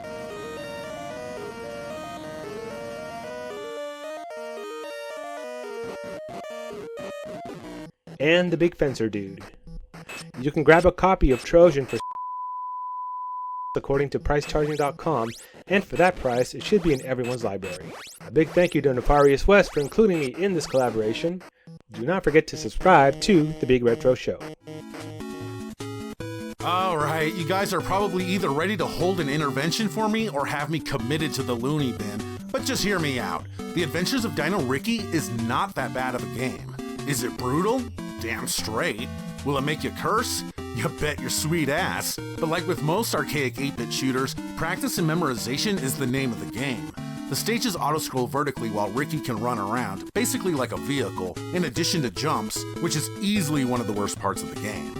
and the Big Fencer Dude. You can grab a copy of Trojan for according to pricecharging.com, and for that price, it should be in everyone's library. A big thank you to Nefarious Wes for including me in this collaboration. Do not forget to subscribe to The Big Retro Show. Alright, you guys are probably either ready to hold an intervention for me or have me committed to the loony bin, but just hear me out. The Adventures of Dino Riki is not that bad of a game. Is it brutal? Damn straight. Will it make you curse? You bet your sweet ass. But like with most archaic 8-bit shooters, practice and memorization is the name of the game. The stages auto-scroll vertically while Riki can run around, basically like a vehicle, in addition to jumps, which is easily one of the worst parts of the game.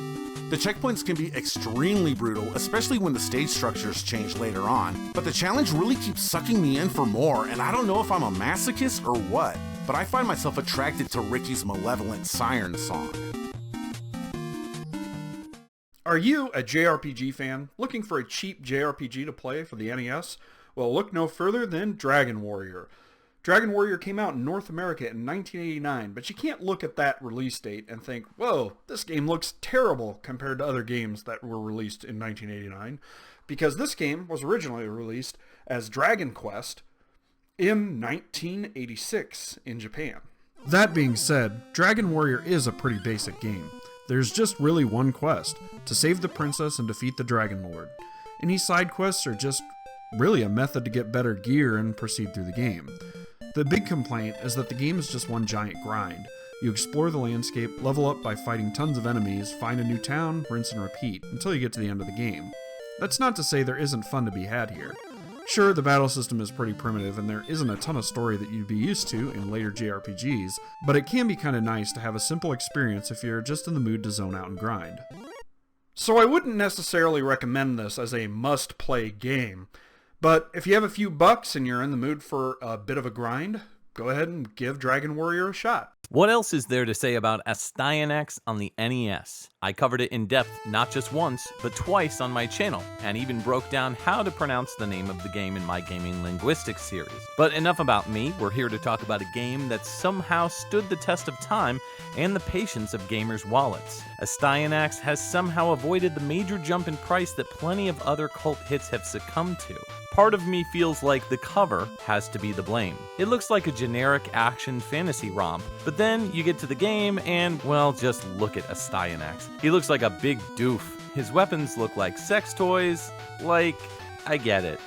The checkpoints can be extremely brutal, especially when the stage structures change later on, but the challenge really keeps sucking me in for more, and I don't know if I'm a masochist or what, but I find myself attracted to Riki's malevolent siren song. Are you a JRPG fan looking for a cheap JRPG to play for the NES? Well, look no further than Dragon Warrior. Dragon Warrior came out in North America in 1989, but you can't look at that release date and think, whoa, this game looks terrible compared to other games that were released in 1989, because this game was originally released as Dragon Quest in 1986 in Japan. That being said, Dragon Warrior is a pretty basic game. There's just really one quest, to save the princess and defeat the Dragon Lord. Any side quests are just really a method to get better gear and proceed through the game. The big complaint is that the game is just one giant grind. You explore the landscape, level up by fighting tons of enemies, find a new town, rinse and repeat, until you get to the end of the game. That's not to say there isn't fun to be had here. Sure, the battle system is pretty primitive and there isn't a ton of story that you'd be used to in later JRPGs, but it can be kinda nice to have a simple experience if you're just in the mood to zone out and grind. So I wouldn't necessarily recommend this as a must-play game, but if you have a few bucks and you're in the mood for a bit of a grind, go ahead and give Dragon Warrior a shot. What else is there to say about Astyanax on the NES? I covered it in depth not just once, but twice on my channel, and even broke down how to pronounce the name of the game in my Gaming Linguistics series. But enough about me, we're here to talk about a game that somehow stood the test of time and the patience of gamers' wallets. Astyanax has somehow avoided the major jump in price that plenty of other cult hits have succumbed to. Part of me feels like the cover has to be the blame. It looks like a generic action fantasy romp, but then you get to the game and, well, just look at Astyanax. He looks like a big doof. His weapons look like sex toys. I get it.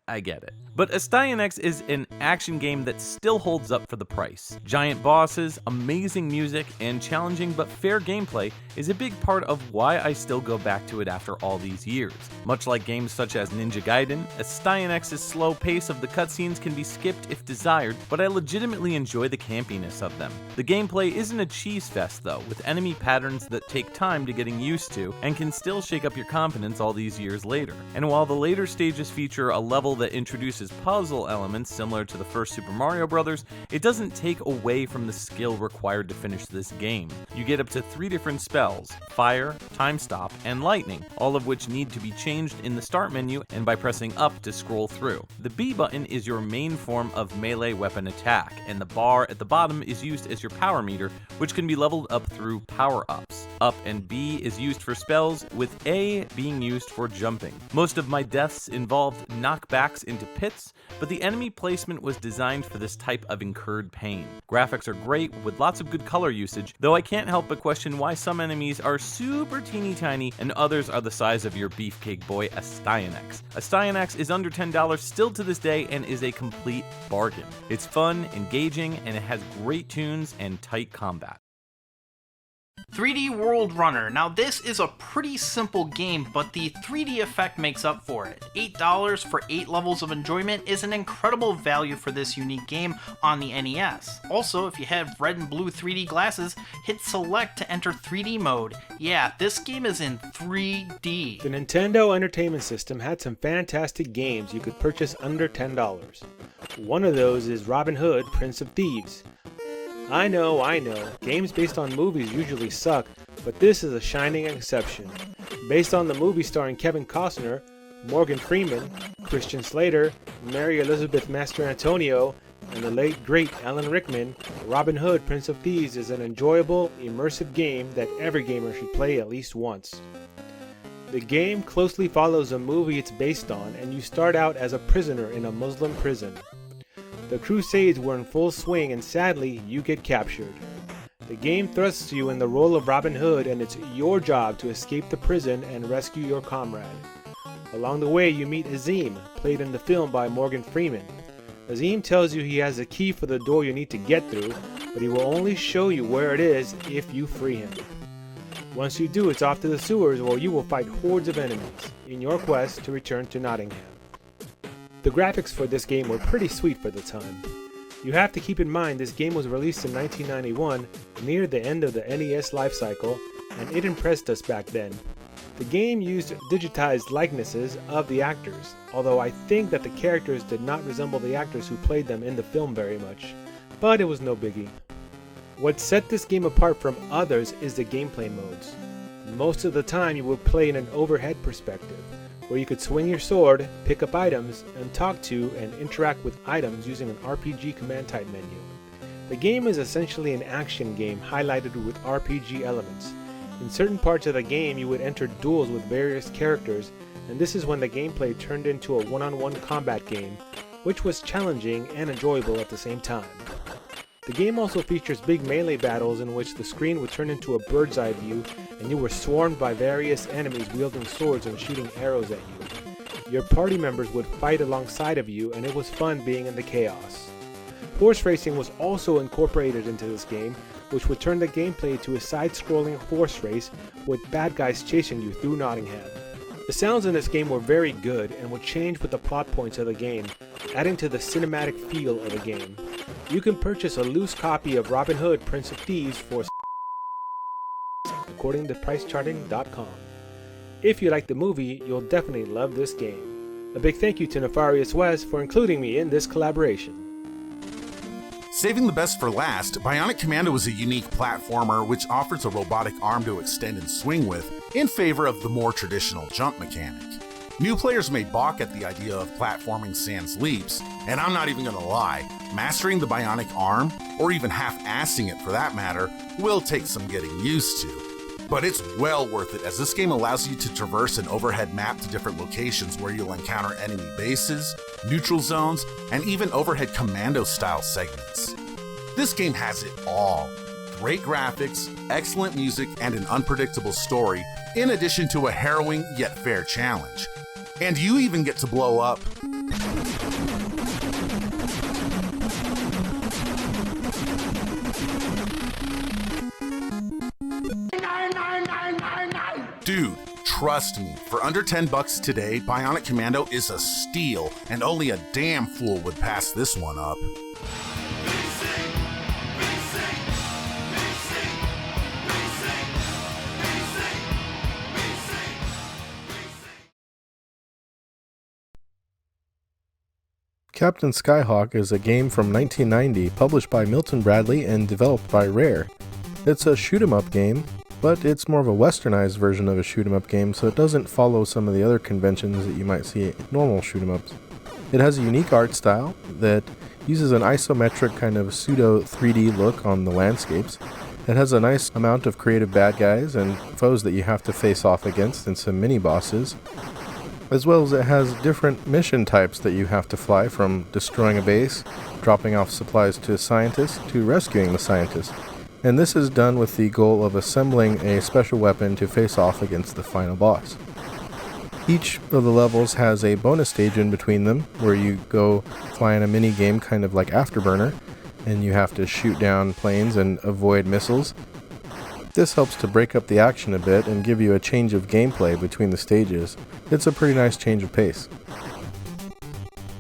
I get it. But Astyanax is an action game that still holds up for the price. Giant bosses, amazing music, and challenging but fair gameplay is a big part of why I still go back to it after all these years. Much like games such as Ninja Gaiden, Astyanax's slow pace of the cutscenes can be skipped if desired, but I legitimately enjoy the campiness of them. The gameplay isn't a cheese fest though, with enemy patterns that take time to getting used to and can still shake up your confidence all these years later. And while the later stages feature a level that introduces puzzle elements similar to the first Super Mario Bros., it doesn't take away from the skill required to finish this game. You get up to 3 different spells: fire, time stop, and lightning, all of which need to be changed in the start menu and by pressing up to scroll through. The B button is your main form of melee weapon attack, and the bar at the bottom is used as your power meter, which can be leveled up through power-ups. Up and B is used for spells, with A being used for jumping. Most of my deaths involved knockbacks into pits, but the enemy placement was designed for this type of incurred pain. Graphics are great with lots of good color usage, though I can't help but question why some enemies are super teeny tiny and others are the size of your beefcake boy Astyanax. Astyanax is under $10 still to this day and is a complete bargain. It's fun, engaging, and it has great tunes and tight combat. 3D World Runner. Now this is a pretty simple game, but the 3D effect makes up for it. $8 for 8 levels of enjoyment is an incredible value for this unique game on the NES. Also, if you have red and blue 3D glasses, hit select to enter 3D mode. Yeah, this game is in 3D. The Nintendo Entertainment System had some fantastic games you could purchase under $10. One of those is Robin Hood, Prince of Thieves. I know, games based on movies usually suck, but this is a shining exception. Based on the movie starring Kevin Costner, Morgan Freeman, Christian Slater, Mary Elizabeth Mastrantonio, and the late great Alan Rickman, Robin Hood Prince of Thieves is an enjoyable, immersive game that every gamer should play at least once. The game closely follows a movie it's based on, and you start out as a prisoner in a Muslim prison. The Crusades were in full swing and sadly, you get captured. The game thrusts you in the role of Robin Hood and it's your job to escape the prison and rescue your comrade. Along the way you meet Azim, played in the film by Morgan Freeman. Azim tells you he has a key for the door you need to get through, but he will only show you where it is if you free him. Once you do, it's off to the sewers where you will fight hordes of enemies in your quest to return to Nottingham. The graphics for this game were pretty sweet for the time. You have to keep in mind this game was released in 1991, near the end of the NES lifecycle, and it impressed us back then. The game used digitized likenesses of the actors, although I think that the characters did not resemble the actors who played them in the film very much, but it was no biggie. What set this game apart from others is the gameplay modes. Most of the time you would play in an overhead perspective, where you could swing your sword, pick up items, and talk to and interact with items using an RPG command type menu. The game is essentially an action game highlighted with RPG elements. In certain parts of the game you would enter duels with various characters, and this is when the gameplay turned into a one-on-one combat game, which was challenging and enjoyable at the same time. The game also features big melee battles in which the screen would turn into a bird's eye view and you were swarmed by various enemies wielding swords and shooting arrows at you. Your party members would fight alongside of you, and it was fun being in the chaos. Horse racing was also incorporated into this game, which would turn the gameplay to a side-scrolling horse race with bad guys chasing you through Nottingham. The sounds in this game were very good and would change with the plot points of the game, adding to the cinematic feel of the game. You can purchase a loose copy of Robin Hood, Prince of Thieves for according to pricecharting.com. If you like the movie, you'll definitely love this game. A big thank you to Nefarious Wes for including me in this collaboration. Saving the best for last, Bionic Commando is a unique platformer which offers a robotic arm to extend and swing with in favor of the more traditional jump mechanic. New players may balk at the idea of platforming sans leaps, and I'm not even gonna lie, mastering the bionic arm, or even half-assing it for that matter, will take some getting used to. But it's well worth it, as this game allows you to traverse an overhead map to different locations where you'll encounter enemy bases, neutral zones, and even overhead commando-style segments. This game has it all. Great graphics, excellent music, and an unpredictable story, in addition to a harrowing yet fair challenge. And you even get to blow up Dude, trust me, for under $10 today, Bionic Commando is a steal, and only a damn fool would pass this one up. Captain Skyhawk is a game from 1990 published by Milton Bradley and developed by Rare. It's a shoot-'em-up game, but it's more of a westernized version of a shoot-'em-up game, so it doesn't follow some of the other conventions that you might see in normal shoot-'em-ups. It has a unique art style that uses an isometric kind of pseudo 3D look on the landscapes. It has a nice amount of creative bad guys and foes that you have to face off against, and some mini-bosses, as well as it has different mission types that you have to fly, from destroying a base, dropping off supplies to scientists, to rescuing the scientists. And this is done with the goal of assembling a special weapon to face off against the final boss. Each of the levels has a bonus stage in between them, where you go fly in a mini game kind of like Afterburner, and you have to shoot down planes and avoid missiles. This helps to break up the action a bit and give you a change of gameplay between the stages. It's a pretty nice change of pace.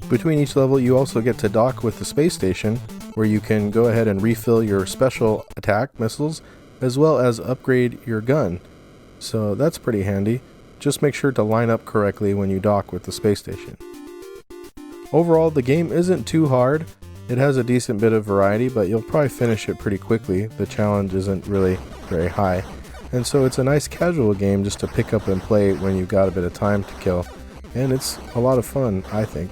Between each level you also get to dock with the space station, where you can go ahead and refill your special attack missiles, as well as upgrade your gun. So that's pretty handy. Just make sure to line up correctly when you dock with the space station. Overall, the game isn't too hard. It has a decent bit of variety, but you'll probably finish it pretty quickly. The challenge isn't really very high. And so it's a nice casual game just to pick up and play when you've got a bit of time to kill. And it's a lot of fun, I think.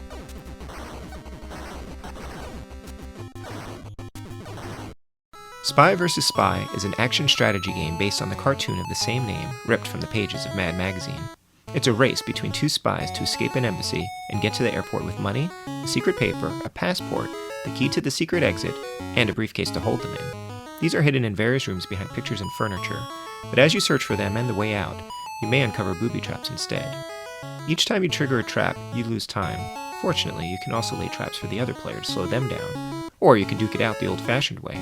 Spy vs. Spy is an action strategy game based on the cartoon of the same name, ripped from the pages of Mad Magazine. It's a race between two spies to escape an embassy and get to the airport with money, a secret paper, a passport, the key to the secret exit, and a briefcase to hold them in. These are hidden in various rooms behind pictures and furniture, but as you search for them and the way out, you may uncover booby traps instead. Each time you trigger a trap, you lose time. Fortunately, you can also lay traps for the other player to slow them down, or you can duke it out the old-fashioned way.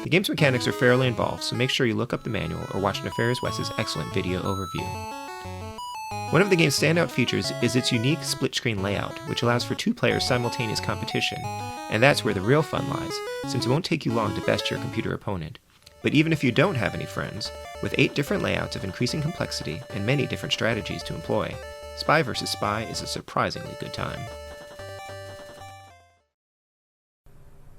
The game's mechanics are fairly involved, so make sure you look up the manual or watch Nefarious Wes' excellent video overview. One of the game's standout features is its unique split-screen layout, which allows for 2 players simultaneous competition, and that's where the real fun lies, since it won't take you long to best your computer opponent. But even if you don't have any friends, with 8 different layouts of increasing complexity and many different strategies to employ, Spy vs. Spy is a surprisingly good time.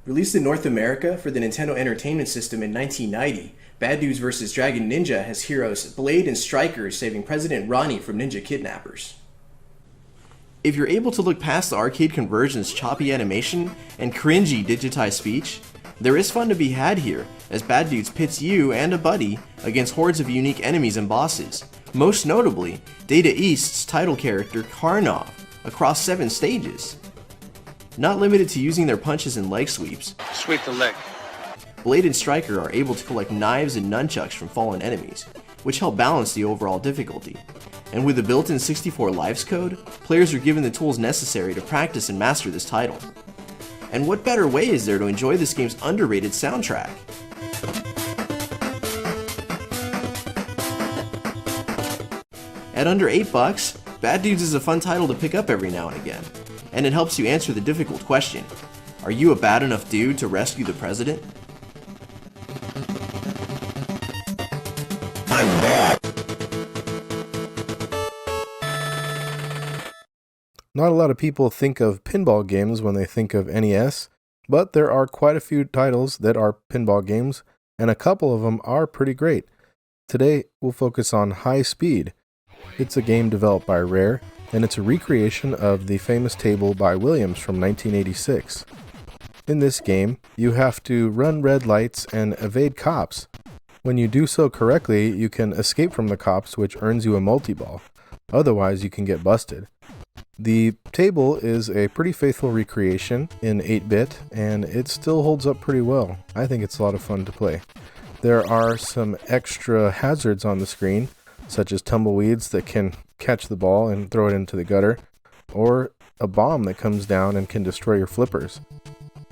Released in North America for the Nintendo Entertainment System in 1990, Bad Dudes vs. Dragon Ninja has heroes Blade and Striker saving President Ronnie from ninja kidnappers. If you're able to look past the arcade conversion's choppy animation and cringy digitized speech, there is fun to be had here, as Bad Dudes pits you and a buddy against hordes of unique enemies and bosses, most notably Data East's title character Karnov, across 7 stages. Not limited to using their punches and leg sweeps, sweep the leg. Blade and Striker are able to collect knives and nunchucks from fallen enemies, which help balance the overall difficulty. And with the built-in 64 lives code, players are given the tools necessary to practice and master this title. And what better way is there to enjoy this game's underrated soundtrack? At under $8, Bad Dudes is a fun title to pick up every now and again, and it helps you answer the difficult question: are you a bad enough dude to rescue the president? I'm back. Not a lot of people think of pinball games when they think of NES, but there are quite a few titles that are pinball games, and a couple of them are pretty great. Today, we'll focus on High Speed. It's a game developed by Rare, and it's a recreation of the famous table by Williams from 1986. In this game, you have to run red lights and evade cops. When you do so correctly, you can escape from the cops, which earns you a multi-ball. Otherwise, you can get busted. The table is a pretty faithful recreation in 8-bit, and it still holds up pretty well. I think it's a lot of fun to play. There are some extra hazards on the screen, such as tumbleweeds that can catch the ball and throw it into the gutter, or a bomb that comes down and can destroy your flippers.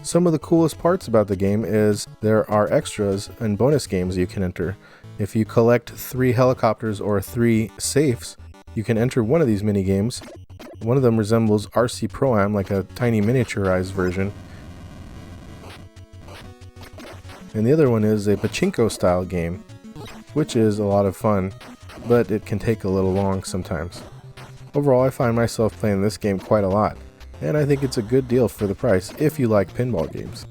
Some of the coolest parts about the game is there are extras and bonus games you can enter. If you collect 3 helicopters or 3 safes, you can enter one of these mini games. One of them resembles RC Pro-Am, like a tiny miniaturized version. And the other one is a pachinko style game, which is a lot of fun, but it can take a little long sometimes. Overall, I find myself playing this game quite a lot, and I think it's a good deal for the price if you like pinball games.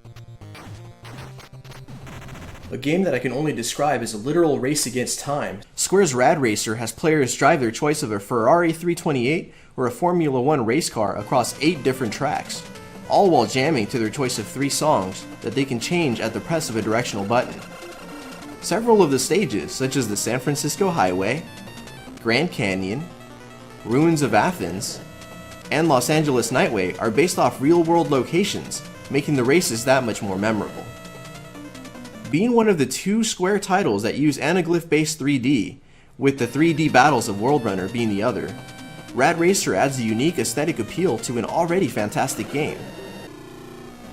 A game that I can only describe as a literal race against time. Square's Rad Racer has players drive their choice of a Ferrari 328 or a Formula 1 race car across 8 different tracks, all while jamming to their choice of 3 songs that they can change at the press of a directional button. Several of the stages, such as the San Francisco Highway, Grand Canyon, Ruins of Athens, and Los Angeles Nightway, are based off real-world locations, making the races that much more memorable. Being one of the 2 Square titles that use anaglyph-based 3D, with the 3D battles of World Runner being the other, Rad Racer adds a unique aesthetic appeal to an already fantastic game.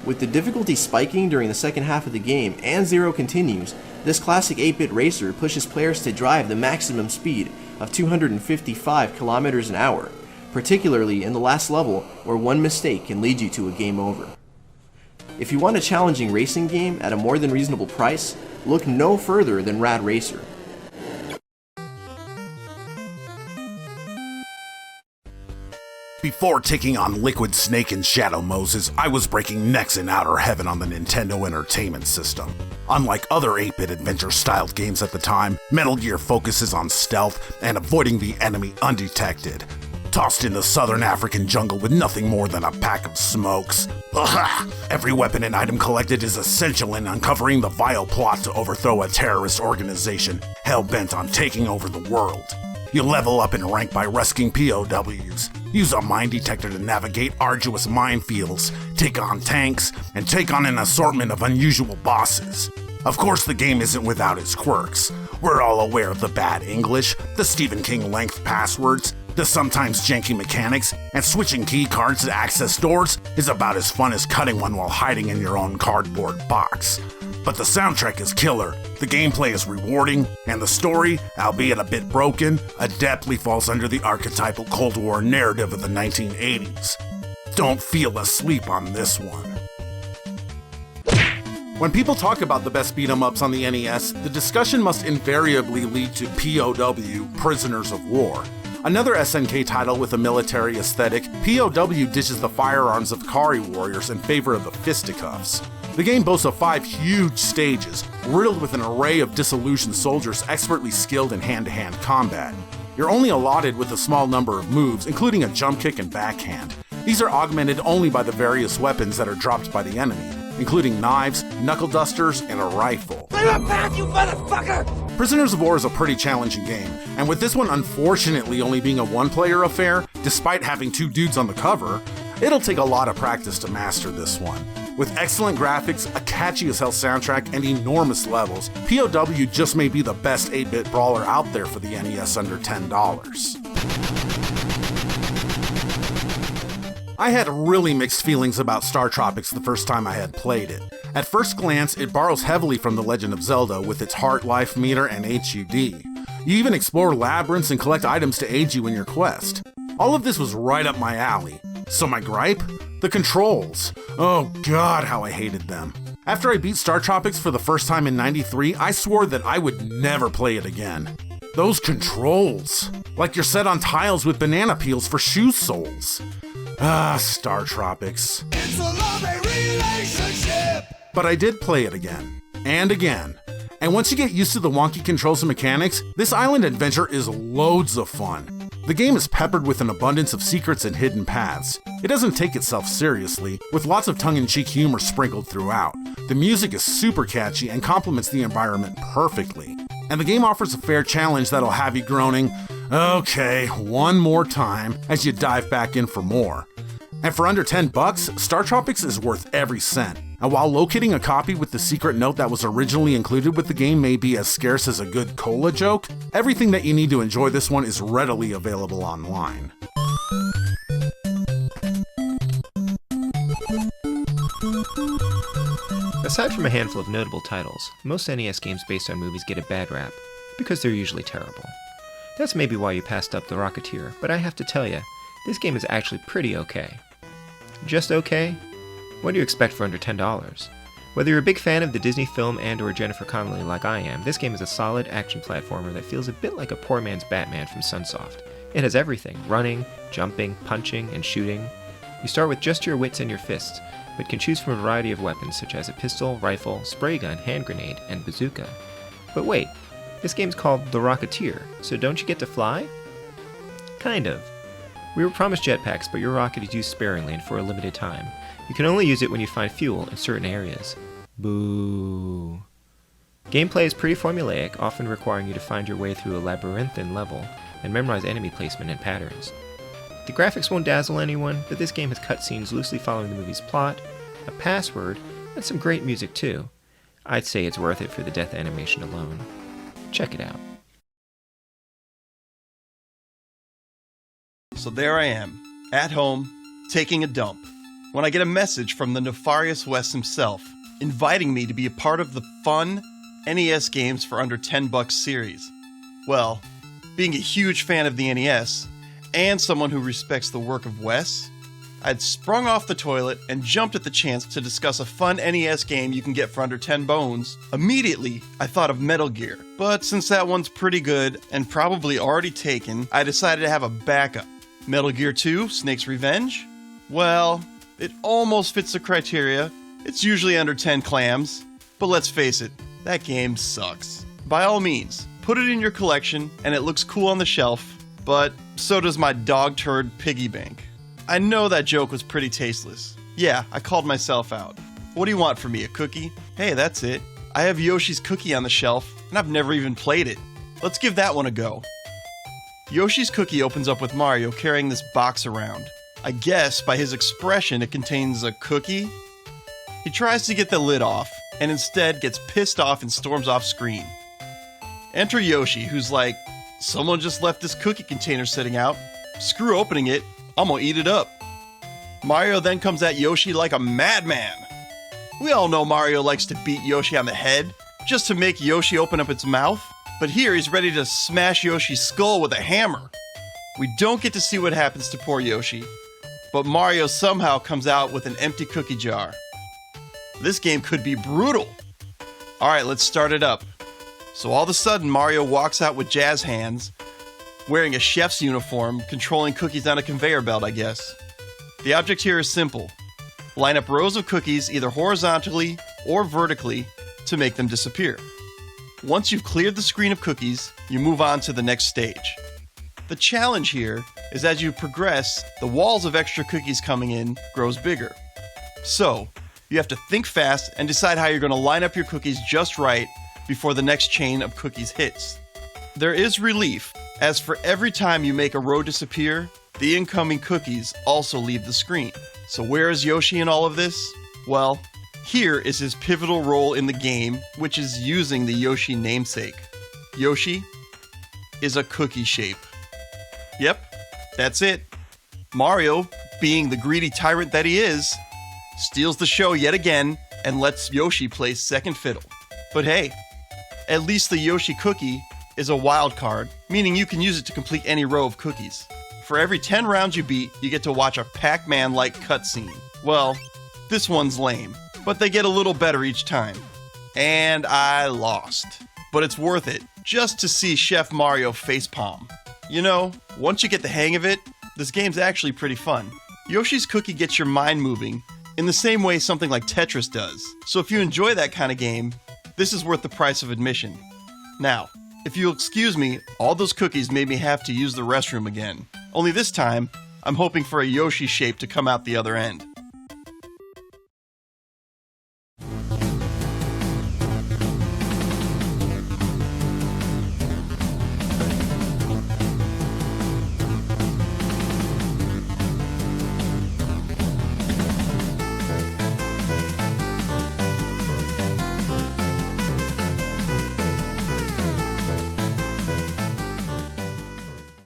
With the difficulty spiking during the second half of the game and zero continues, this classic 8-bit racer pushes players to drive the maximum speed of 255 kilometers an hour, particularly in the last level where one mistake can lead you to a game over. If you want a challenging racing game at a more than reasonable price, look no further than Rad Racer. Before taking on Liquid Snake and Shadow Moses, I was breaking necks in Outer Heaven on the Nintendo Entertainment System. Unlike other 8-bit adventure-styled games at the time, Metal Gear focuses on stealth and avoiding the enemy undetected. Tossed in the southern African jungle with nothing more than a pack of smokes. Ugh. Every weapon and item collected is essential in uncovering the vile plot to overthrow a terrorist organization hell-bent on taking over the world. You level up in rank by rescuing POWs, use a mine detector to navigate arduous minefields, take on tanks, and take on an assortment of unusual bosses. Of course, the game isn't without its quirks. We're all aware of the bad English, the Stephen King length passwords, The sometimes janky mechanics and switching key cards to access doors is about as fun as cutting one while hiding in your own cardboard box. But the soundtrack is killer, the gameplay is rewarding, and the story, albeit a bit broken, adeptly falls under the archetypal Cold War narrative of the 1980s. Don't feel asleep on this one. When people talk about the best beat-em-ups on the NES, the discussion must invariably lead to P.O.W, Prisoners of War. Another SNK title with a military aesthetic, P.O.W ditches the firearms of Kari warriors in favor of the fisticuffs. The game boasts of 5 huge stages, riddled with an array of disillusioned soldiers expertly skilled in hand-to-hand combat. You're only allotted with a small number of moves, including a jump kick and backhand. These are augmented only by the various weapons that are dropped by the enemy, including knives, knuckle dusters, and a rifle. Clear a path, you motherfucker! Prisoners of War is a pretty challenging game, and with this one unfortunately only being a one-player affair, despite having 2 dudes on the cover, it'll take a lot of practice to master this one. With excellent graphics, a catchy as hell soundtrack, and enormous levels, P.O.W just may be the best 8-bit brawler out there for the NES under $10. I had really mixed feelings about Star Tropics the first time I had played it. At first glance, it borrows heavily from The Legend of Zelda with its heart life meter and HUD. You even explore labyrinths and collect items to aid you in your quest. All of this was right up my alley. So my gripe? The controls. Oh god, how I hated them. After I beat Star Tropics for the first time in '93, I swore that I would never play it again. Those controls. Like you're set on tiles with banana peels for shoe soles. Star Tropics. It's a lovely relationship! But I did play it again, and again. And once you get used to the wonky controls and mechanics, this island adventure is loads of fun. The game is peppered with an abundance of secrets and hidden paths. It doesn't take itself seriously, with lots of tongue-in-cheek humor sprinkled throughout. The music is super catchy and complements the environment perfectly. And the game offers a fair challenge that'll have you groaning, okay, one more time, as you dive back in for more. And for under $10, Star Tropics is worth every cent. And while locating a copy with the secret note that was originally included with the game may be as scarce as a good cola joke, everything that you need to enjoy this one is readily available online. Aside from a handful of notable titles, most NES games based on movies get a bad rap, because they're usually terrible. That's maybe why you passed up The Rocketeer, but I have to tell you, this game is actually pretty okay. Just okay? What do you expect for under $10? Whether you're a big fan of the Disney film and or Jennifer Connelly like I am, this game is a solid action platformer that feels a bit like a poor man's Batman from Sunsoft. It has everything: running, jumping, punching, and shooting. You start with just your wits and your fists, but can choose from a variety of weapons such as a pistol, rifle, spray gun, hand grenade, and bazooka. But wait, this game's called The Rocketeer, so don't you get to fly? Kind of. We were promised jetpacks, but your rocket is used sparingly and for a limited time. You can only use it when you find fuel in certain areas. Boo. Gameplay is pretty formulaic, often requiring you to find your way through a labyrinthine level and memorize enemy placement and patterns. The graphics won't dazzle anyone, but this game has cutscenes loosely following the movie's plot, a password, and some great music too. I'd say it's worth it for the death animation alone. Check it out. So there I am, at home, taking a dump, when I get a message from the Nefarious Wes himself, inviting me to be a part of the Fun NES Games for Under $10 series. Well, being a huge fan of the NES, and someone who respects the work of Wes, I'd sprung off the toilet and jumped at the chance to discuss a fun NES game you can get for under 10 bones. Immediately, I thought of Metal Gear, but since that one's pretty good and probably already taken, I decided to have a backup. Metal Gear 2, Snake's Revenge? Well, it almost fits the criteria. It's usually under 10 clams, but let's face it, that game sucks. By all means, put it in your collection and it looks cool on the shelf, but so does my dog turd piggy bank. I know that joke was pretty tasteless. Yeah, I called myself out. What do you want from me, a cookie? Hey, that's it. I have Yoshi's Cookie on the shelf, and I've never even played it. Let's give that one a go. Yoshi's Cookie opens up with Mario carrying this box around. I guess by his expression it contains a cookie? He tries to get the lid off, and instead gets pissed off and storms off screen. Enter Yoshi, who's like, someone just left this cookie container sitting out. Screw opening it, I'm gonna eat it up. Mario then comes at Yoshi like a madman. We all know Mario likes to beat Yoshi on the head, just to make Yoshi open up its mouth, but here he's ready to smash Yoshi's skull with a hammer. We don't get to see what happens to poor Yoshi, but Mario somehow comes out with an empty cookie jar. This game could be brutal. Alright, let's start it up. So all of a sudden Mario walks out with jazz hands, wearing a chef's uniform, controlling cookies on a conveyor belt, I guess. The object here is simple. Line up rows of cookies either horizontally or vertically to make them disappear. Once you've cleared the screen of cookies, you move on to the next stage. The challenge here is as you progress, the walls of extra cookies coming in grows bigger. So, you have to think fast and decide how you're going to line up your cookies just right before the next chain of cookies hits. There is relief, as for every time you make a row disappear, the incoming cookies also leave the screen. So where is Yoshi in all of this? Well, here is his pivotal role in the game, which is using the Yoshi namesake. Yoshi is a cookie shape. Yep, that's it. Mario, being the greedy tyrant that he is, steals the show yet again and lets Yoshi play second fiddle. But hey, at least the Yoshi cookie is a wild card, meaning you can use it to complete any row of cookies. For every 10 rounds you beat, you get to watch a Pac-Man-like cutscene. Well, this one's lame, but they get a little better each time. And I lost. But it's worth it, just to see Chef Mario facepalm. You know, once you get the hang of it, this game's actually pretty fun. Yoshi's cookie gets your mind moving in the same way something like Tetris does. So if you enjoy that kind of game, this is worth the price of admission. Now, if you'll excuse me, all those cookies made me have to use the restroom again. Only this time, I'm hoping for a Yoshi shape to come out the other end.